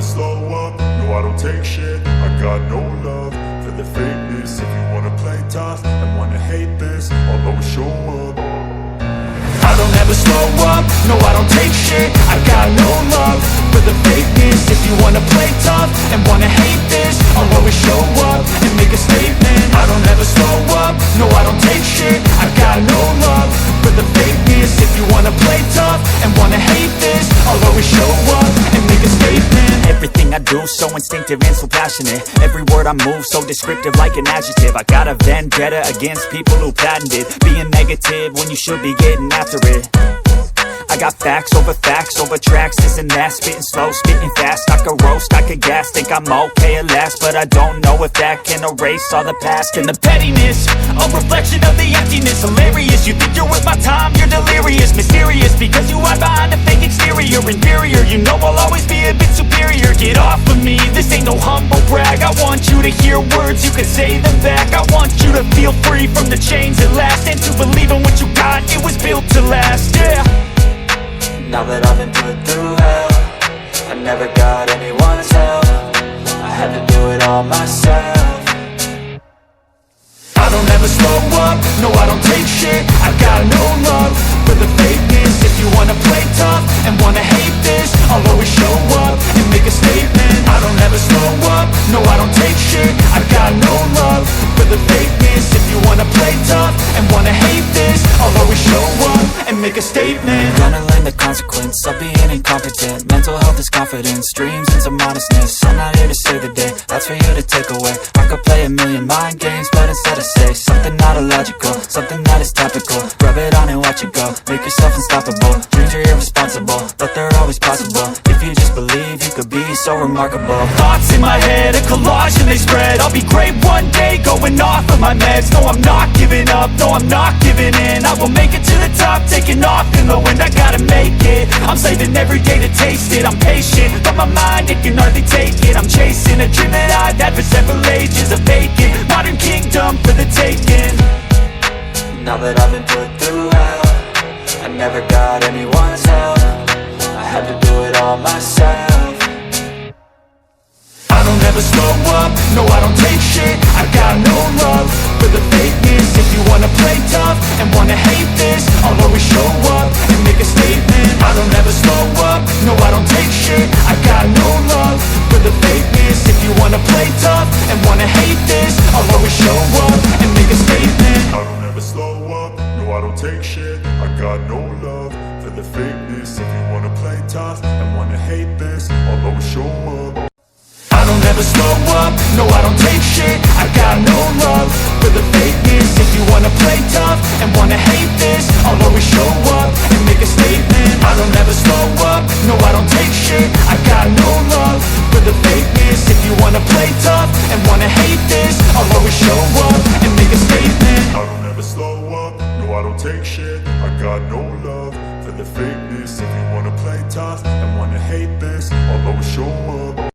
slow up, no I don't take shit. I got no love for the fakeness. If you wanna play tough and wanna hate this, I'll always show up. I don't ever slow up, no I don't take shit. I got no love for the fakeness. If you wanna play tough and wanna hate this, I'll always show up and make a statement. I don't ever slow up, no I don't take shit. I got no love for the fakeness. If you wanna play tough and wanna hate this, I'll always show up and make a statement. Everything I do so instinctive and so passionate. Every word I move so descriptive like an adjective. I got a vendetta against people who patented being negative when you should be getting after it. I got facts over tracks, this and that. Spitting slow, spitting fast, I could roast, I could gas. Think I'm okay at last, but I don't know if that can erase all the past. And the pettiness, a reflection of the emptiness. Hilarious, you think you're worth my time, you're delirious. Mysterious, because you hide behind a fake exterior. Inferior, you know I'll always be a bit superior. Get off of me, this ain't no humble brag. I want you to hear words, you can say them back. I want you to feel free from the chains at last, and to believe in what you got, it was built to last, yeah. Now that I've been put through hell, I never got anyone's help. I had to do it all myself. I don't ever slow up, no I don't take shit. I got no love for the fakeness. If you wanna play tough and wanna hate this, I'll always show up and make a statement. I don't ever slow up, no I don't take shit. I got no love for the fakeness. If you wanna play tough and wanna hate this, I'll always show up and make a statement. Gonna learn the consequence of being incompetent. Mental health is confidence, dreams into modestness. I'm not here to save the day, that's for you to take away. I could play a million mind games, but instead I say something not illogical, something that is topical. Rub it on and watch it go, make yourself unstoppable. Dreams are irresponsible, but they're always possible. If you just believe, you could be so remarkable. Thoughts in my head, a collage and they spread. I'll be great one day, going off of my meds. No, I'm not giving up, no, I'm not giving in. I will make it to the top, taking off in the wind. I gotta make it, I'm saving every day to taste it. I'm patient, but my mind, it can hardly take it. I'm chasing a dream that I've had for several ages. A vacant, modern kingdom for the taking. Now that I've been put through hell, I never got anyone's help. I had to do it all myself. I don't ever slow up, no I don't take shit. I got no love for the fakeness. If you wanna play tough and wanna hate this, I'll always show up and make a statement. I don't ever slow up, no I don't take shit. I got no love for the fakeness. If you wanna play tough and wanna hate this, I'll always show up and make a statement. I don't ever slow up, no I don't take shit. I got no love for the fakeness. If you wanna play tough and wanna hate this, I'll always show up. I don't ever slow up, no I don't take shit. I got no love for the fakeness. If you wanna play tough and wanna hate this, I'll always show up and make a statement. I don't ever slow up, no I don't take shit. I got no love for the fakeness. If you wanna play tough and wanna hate this, I'll always show up and make a statement. I don't ever slow up, no I don't take shit. I got no love for the fakeness. If you wanna play tough and wanna hate this, I'll always show up.